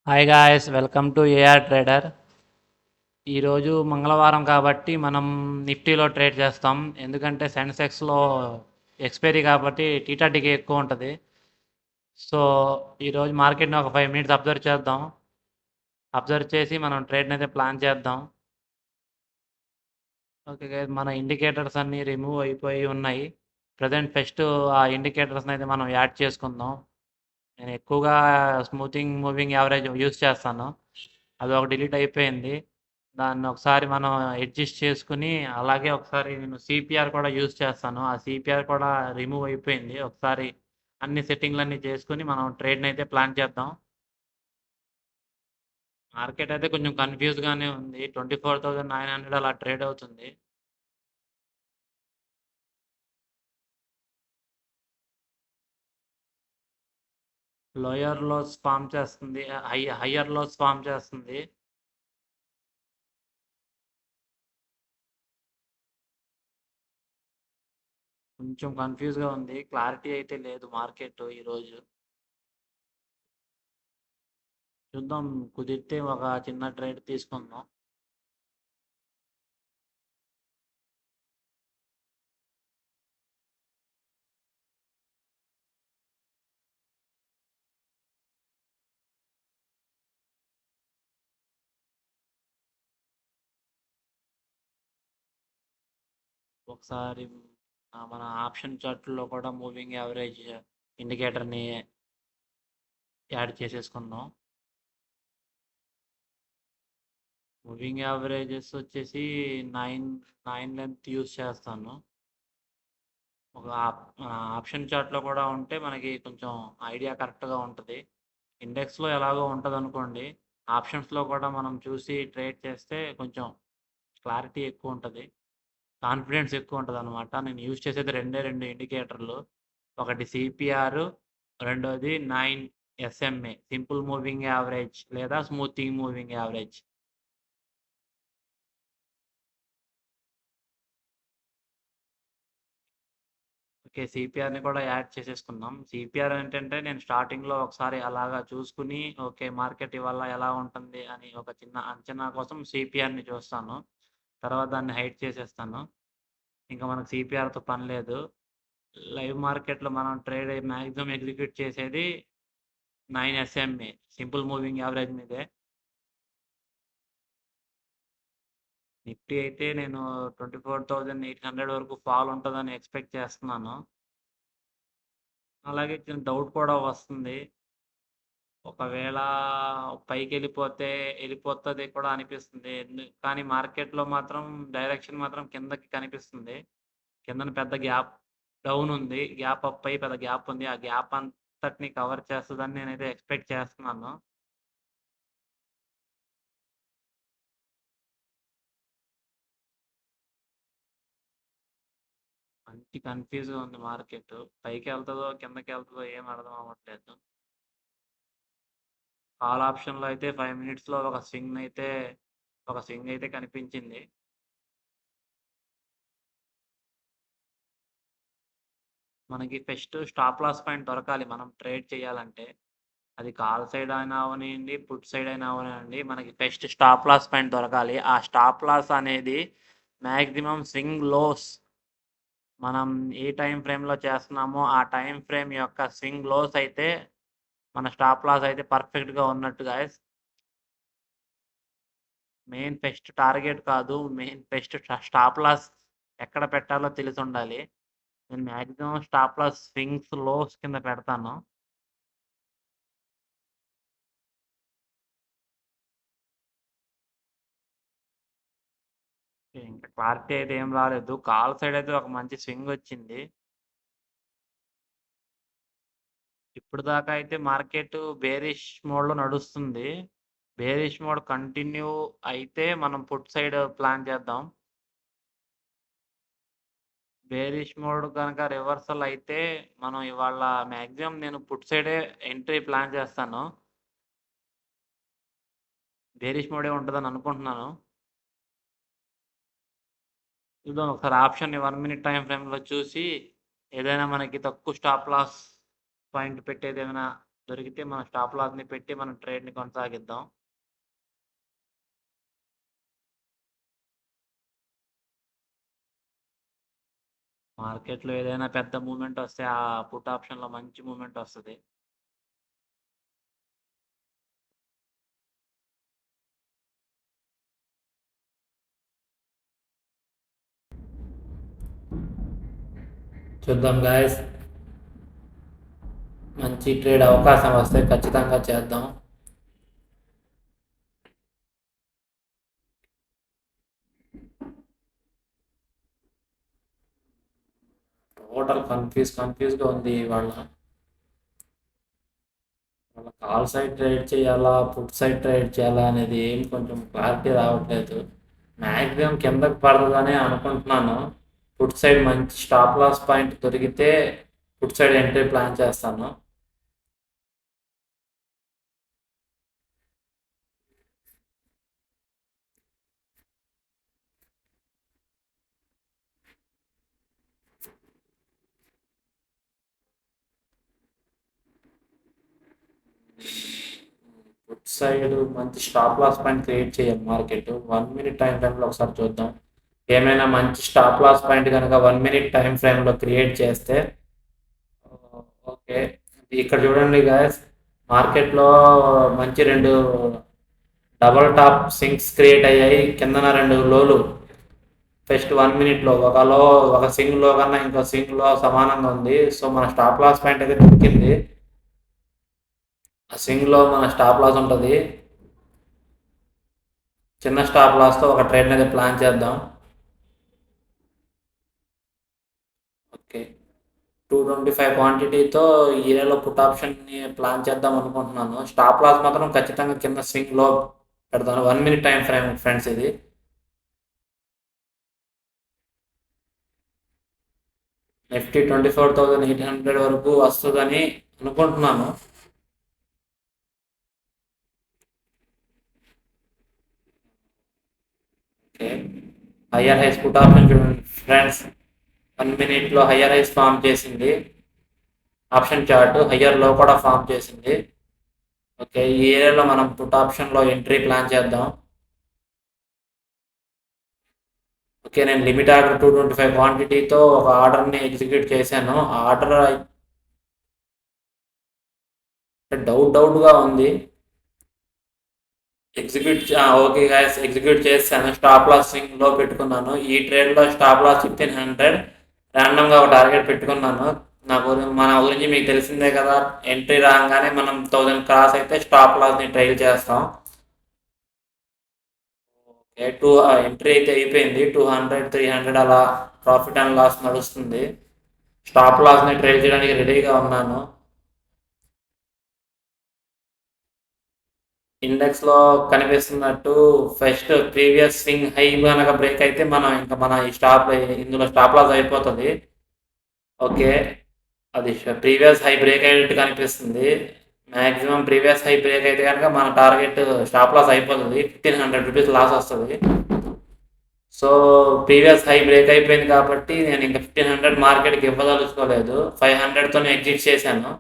Hi guys, welcome to AR trader. ఈరోజు మంగళవారం కాబట్టి మనం నిఫ్టీలో ట్రేడ్ చేస్తాం. ఎందుకంటే సెన్సెక్స్లో ఎక్స్పైరీ కాబట్టి టీటాటీకి ఎక్కువ ఉంటుంది. సో ఈరోజు మార్కెట్ని ఒక 5 మినిట్స్ అబ్జర్వ్ చేద్దాం. అబ్జర్వ్ చేసి మనం ట్రేడ్ని అయితే ప్లాన్ చేద్దాం. ఓకే గైస్, మన ఇండికేటర్స్ అన్నీ రిమూవ్ అయిపోయి ఉన్నాయి. ప్రజెంట్ ఫస్ట్ ఆ ఇండికేటర్స్ని అయితే మనం యాడ్ చేసుకుందాం. నేను ఎక్కువగా స్మూతింగ్ మూవింగ్ యావరేజ్ యూస్ చేస్తాను. అది ఒక డిలీట్ అయిపోయింది. దాన్ని ఒకసారి మనం అడ్జస్ట్ చేసుకుని, అలాగే ఒకసారి నేను సిపిఆర్ కూడా యూస్ చేస్తాను. ఆ సిపిఆర్ కూడా రిమూవ్ అయిపోయింది. ఒకసారి అన్ని సెట్టింగ్లన్నీ చేసుకుని మనం ట్రేడ్ని అయితే ప్లాన్ చేద్దాం. మార్కెట్ అయితే కొంచెం కన్ఫ్యూజ్గానే ఉంది. 24,900 అలా ట్రేడ్ అవుతుంది. లోయర్ లోస్ ఫామ్ చేస్తుంది, హయ్యర్ లోస్ ఫామ్ చేస్తుంది. కొంచెం కన్ఫ్యూజ్గా ఉంది, క్లారిటీ అయితే లేదు మార్కెట్ ఈరోజు. చూద్దాం, కుదిరితే ఒక చిన్న ట్రేడ్ తీసుకుందాం. ఒకసారి మన ఆప్షన్ చార్ట్లో కూడా మూవింగ్ యావరేజ్ ఇండికేటర్ని యాడ్ చేసేసుకుందాం. మూవింగ్ యావరేజెస్ వచ్చేసి నైన్ నైన్ లెంత్ యూస్ చేస్తాను. ఒక ఆప్షన్ చార్ట్లో కూడా ఉంటే మనకి కొంచెం ఐడియా కరెక్ట్గా ఉంటుంది. ఇండెక్స్లో ఎలాగో ఉంటుంది అనుకోండి, ఆప్షన్స్లో కూడా మనం చూసి ట్రేడ్ చేస్తే కొంచెం క్లారిటీ ఎక్కువ ఉంటుంది, కాన్ఫిడెన్స్ ఎక్కువ ఉంటుంది అనమాట. నేను యూజ్ చేసేది రెండు ఇండికేటర్లు. ఒకటి సిపిఆర్, రెండోది 9 SMA, సింపుల్ మూవింగ్ యావరేజ్ లేదా స్మూతింగ్ మూవింగ్ యావరేజ్. ఓకే, సిపిఆర్ని కూడా యాడ్ చేసేసుకున్నాం. సిపిఆర్ ఏంటంటే నేను స్టార్టింగ్లో ఒకసారి అలాగా చూసుకుని, ఓకే మార్కెట్ ఇవాళ ఎలా ఉంటుంది అని ఒక చిన్న అంచనా కోసం సిపిఆర్ని చూస్తాను. తర్వాత దాన్ని హైడ్ చేసేస్తాను. ఇంకా మనకు సిపిఆర్తో పని లేదు. లైవ్ మార్కెట్లో మనం ట్రేడ్ మ్యాక్సిమం ఎగ్జిక్యూట్ చేసేది 9 SMA, సింపుల్ మూవింగ్ యావరేజ్ మీదే. నిఫ్టీ అయితే నేను 24,800 వరకు ఫాల్ ఉంటుందని ఎక్స్పెక్ట్ చేస్తున్నాను. అలాగే చిన్న డౌట్ కూడా వస్తుంది, ఒకవేళ పైకి వెళ్ళిపోతుంది కూడా అనిపిస్తుంది. కానీ మార్కెట్లో మాత్రం డైరెక్షన్ మాత్రం కిందకి కనిపిస్తుంది. కిందన పెద్ద గ్యాప్ డౌన్ ఉంది, గ్యాప్ అప్ అయి పెద్ద గ్యాప్ ఉంది. ఆ గ్యాప్ అంతటిని కవర్ చేస్తుందని నేనైతే ఎక్స్పెక్ట్ చేస్తున్నాను. మంచి కన్ఫ్యూజ్గా ఉంది మార్కెట్. పైకి వెళ్తుందో కిందకి వెళ్తుందో ఏం అర్థం అవ్వట్లేదు. కాల్ ఆప్షన్లో అయితే 5 మినిట్స్లో ఒక స్వింగ్ అయితే కనిపించింది. మనకి ఫస్ట్ స్టాప్ లాస్ పాయింట్ దొరకాలి మనం ట్రేడ్ చేయాలంటే. అది కాల్ సైడ్ అయినా అవనివ్వండి, పుట్ సైడ్ అయినా అవనివ్వండి, మనకి ఫస్ట్ స్టాప్ లాస్ పాయింట్ దొరకాలి. ఆ స్టాప్ లాస్ అనేది మ్యాక్సిమం స్వింగ్ లోస్, మనం ఏ టైం ఫ్రేమ్లో చేస్తున్నామో ఆ టైం ఫ్రేమ్ యొక్క స్వింగ్ లోస్ అయితే మన స్టాప్ లాస్ అయితే పర్ఫెక్ట్గా ఉన్నట్టు గాయస్. మెయిన్ ఫస్ట్ టార్గెట్ కాదు, మెయిన్ ఫస్ట్ స్టాప్ లాస్ ఎక్కడ పెట్టాలో తెలిసి ఉండాలి. నేను maximum stop loss swings lows కింద పెడతాను. ఇంకా క్లారిటీ అయితే ఏం రాలేదు. కాల్ సైడ్ అయితే ఒక మంచి స్వింగ్ వచ్చింది. ఇప్పుడు దాకా అయితే మార్కెట్ బేరిష్ మోడ్లో నడుస్తుంది. బేరిష్ మోడ్ కంటిన్యూ అయితే మనం పుట్ సైడ్ ప్లాన్ చేద్దాం. బేరిష్ మోడ్ కనుక రివర్సల్ అయితే మనం ఇవాళ మ్యాక్సిమం నేను పుట్ సైడే ఎంట్రీ ప్లాన్ చేస్తాను. బేరిష్ మోడే ఉంటుందని అనుకుంటున్నాను. చూద్దాం ఒకసారి ఆప్షన్ని 1 మినిట్ టైం ఫ్రేమ్లో చూసి, ఏదైనా మనకి తక్కువ స్టాప్ లాస్ పాయింట్ పెట్టేది ఏమైనా దొరికితే మన స్టాప్ లాస్ని పెట్టి మనం ట్రేడ్ని కొనసాగిద్దాం. మార్కెట్లో ఏదైనా పెద్ద మూమెంట్ వస్తే ఆ పుట్ ఆప్షన్లో మంచి మూమెంట్ వస్తుంది. చూద్దాం గాయస్, మంచి ట్రేడ్ అవకాశం వస్తే ఖచ్చితంగా చేద్దాం. టోటల్ కన్ఫ్యూజ్గా ఉంది వాళ్ళ కాల్ సైడ్ ట్రేడ్ చేయాలా, పుట్ సైడ్ ట్రేడ్ చేయాలా అనేది ఏం కొంచెం క్లారిటీ రావట్లేదు. మ్యాక్సిమం కిందకి పడదని అనుకుంటున్నాను. పుట్ సైడ్ మంచి స్టాప్ లాస్ పాయింట్ దొరికితే పుట్ సైడ్ ఎంట్రీ ప్లాన్ చేస్తాను. పుట్ సైడ్ మంచి స్టాప్ లాస్ పాయింట్ క్రియేట్ చేయాలి మార్కెట్. 1 మినిట్ టైం ఫ్రేమ్లో ఒకసారి చూద్దాం. ఏమైనా మంచి స్టాప్ లాస్ పాయింట్ కనుక 1 మినిట్ టైం ఫ్రేమ్లో క్రియేట్ చేస్తే ఓకే. ఇక్కడ చూడండి గాయస్, మార్కెట్లో మంచి 2 డబల్ టాప్ సింక్స్ క్రియేట్ అయ్యాయి. కిందన 2 లోలు ఫస్ట్ 1 మినిట్లో ఒక సింగ్ లో కన్నా ఇంకో సింగ్ లో సమానంగా ఉంది. సో మన స్టాప్ లాస్ పాయింట్ అయితే దొరికింది. ఆ సింగ్ లో మన స్టాప్ లాస్ ఉంటుంది. చిన్న స్టాప్ లాస్తో ఒక ట్రేడ్ అనేది ప్లాన్ చేద్దాం. ఓకే, 225 క్వాంటిటీతో ఈ ఏరియాలో పుట్ ఆప్షన్ని ప్లాన్ చేద్దాం అనుకుంటున్నాను. స్టాప్ లాస్ మాత్రం ఖచ్చితంగా కింద స్వింగ్లో పెడతాను. 1 మినిట్ టైం ఫ్రేమ్ ఫ్రెండ్స్ ఇది. నిఫ్టీ 24,800 వరకు వస్తుందని అనుకుంటున్నాను. Okay, higher highs put option చూడండి ఫ్రెండ్స్, 1 మినిట్లో హయ్యర్ హైస్ ఫామ్ చేసింది. ఆప్షన్ చార్ట్ హయ్యర్ లో కూడా ఫామ్ చేసింది. ఓకే, ఈ ఏరియాలో మనం పుట్ ఆప్షన్లో ఎంట్రీ ప్లాన్ చేద్దాం. ఓకే, నేను లిమిట్ ఆర్డర్ 225 క్వాంటిటీతో ఒక ఆర్డర్ని ఎగ్జిక్యూట్ చేశాను. ఆ ఆర్డర్ డౌట్గా ఉంది. ఓకే గాయస్, ఎగ్జిక్యూట్ చేశాను. స్టాప్ లాస్ లో పెట్టుకున్నాను. ఈ ట్రేడ్లో స్టాప్ లాస్ 1500 ర్యాండమ్గా ఒక టార్గెట్ పెట్టుకున్నాను. మన గురించి మీకు తెలిసిందే కదా, ఎంట్రీ రాగానే మనం 1000 క్రాస్ అయితే స్టాప్ లాస్ని ట్రైల్ చేస్తాం. ఓకే, ఎంట్రీ అయితే అయిపోయింది. 200, 300 అలా ప్రాఫిట్ అండ్ లాస్ నడుస్తుంది. స్టాప్ లాస్ని ట్రైల్ చేయడానికి రెడీగా ఉన్నాను. ఇండెక్స్లో కనిపిస్తున్నట్టు ఫస్ట్ ప్రీవియస్ స్వింగ్ హై కనుక బ్రేక్ అయితే మనం ఇంకా మన ఈ ఇందులో స్టాప్ లాస్ అయిపోతుంది. ఓకే, అది ప్రీవియస్ హై బ్రేక్ అయినట్టు కనిపిస్తుంది. మ్యాక్సిమం ప్రీవియస్ హై బ్రేక్ అయితే కనుక మన టార్గెట్ స్టాప్ లాస్ అయిపోతుంది. 1500 రూపీస్ లాస్ వస్తుంది. సో ప్రీవియస్ హై బ్రేక్ అయిపోయింది కాబట్టి నేను ఇంకా 1500 మార్కెట్కి ఇవ్వదలుచుకోలేదు. 500తోనే ఎగ్జిట్ చేశాను.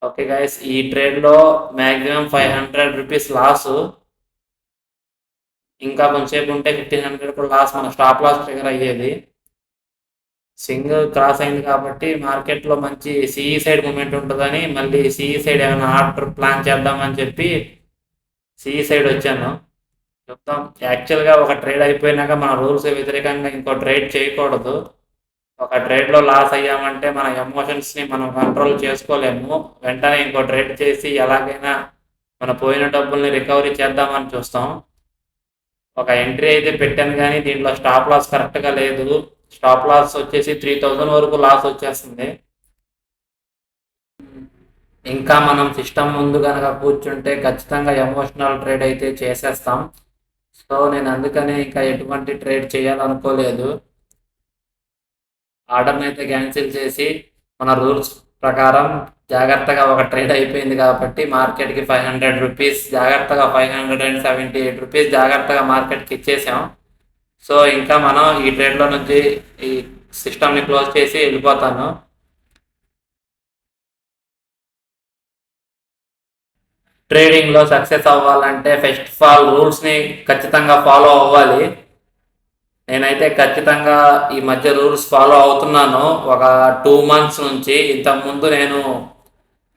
ఓకే గైస్, ఈ ట్రేడ్లో మ్యాక్సిమం 500 రూపీస్ లాస్. ఇంకా కొంచెంసేపు ఉంటే 1500 కూడా లాస్, మన స్టాప్ లాస్ ట్రిగర్ అయ్యేది. సింగిల్ క్రాస్ అయింది కాబట్టి మార్కెట్లో మంచి సిఈ సైడ్ మూమెంట్ ఉంటుందని మళ్ళీ సిఈ సైడ్ ఏమైనా ఆర్డర్ ప్లాన్ చేద్దామని చెప్పి సిఈ సైడ్ వచ్చాను. చెప్తాం, యాక్చువల్గా ఒక ట్రేడ్ అయిపోయినాక మన రూల్స్ వ్యతిరేకంగా ఇంకో ట్రేడ్ చేయకూడదు. ఒక ట్రేడ్లో లాస్ అయ్యామంటే మన ఎమోషన్స్ని మనం కంట్రోల్ చేసుకోలేము. వెంటనే ఇంకో ట్రేడ్ చేసి ఎలాగైనా మన పోయిన డబ్బుల్ని రికవరీ చేద్దామని చూస్తాం. ఒక ఎంట్రీ అయితే పెట్టాను కానీ దీంట్లో స్టాప్ లాస్ కరెక్ట్గా లేదు. స్టాప్ లాస్ వచ్చేసి 3000 వరకు లాస్ వచ్చేస్తుంది. ఇంకా మనం సిస్టమ్ ముందు కనుక కూర్చుంటే ఖచ్చితంగా ఎమోషనల్ ట్రేడ్ అయితే చేసేస్తాం. సో నేను అందుకనే ఇంకా ఎటువంటి ట్రేడ్ చేయాలనుకోలేదు. ఆర్డర్ని అయితే క్యాన్సిల్ చేసి మన రూల్స్ ప్రకారం జాగ్రత్తగా ఒక ట్రేడ్ అయిపోయింది కాబట్టి మార్కెట్కి 500 రూపీస్ జాగ్రత్తగా 578 రూపీస్ జాగ్రత్తగా మార్కెట్కి ఇచ్చేసాం. సో ఇంకా మనం ఈ ట్రేడ్లో నుంచి ఈ సిస్టమ్ని క్లోజ్ చేసి వెళ్ళిపోతాను. ట్రేడింగ్లో సక్సెస్ అవ్వాలంటే ఫస్ట్ ఆఫ్ ఆల్ రూల్స్ని ఖచ్చితంగా ఫాలో అవ్వాలి. నేనైతే ఖచ్చితంగా ఈ మధ్య రూల్స్ ఫాలో అవుతున్నాను ఒక 2 months నుంచి. ఇంతకుముందు నేను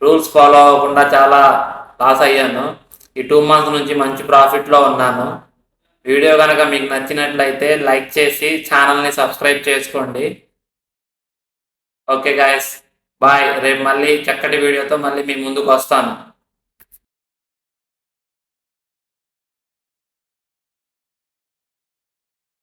రూల్స్ ఫాలో అవ్వకుండా చాలా లాస్ అయ్యాను. ఈ 2 months నుంచి మంచి ప్రాఫిట్లో ఉన్నాను. వీడియో కనుక మీకు నచ్చినట్లయితే లైక్ చేసి ఛానల్ని సబ్స్క్రైబ్ చేసుకోండి. Okay guys, bye. రేపు మళ్ళీ చక్కటి వీడియోతో మళ్ళీ మీ ముందుకు వస్తాను.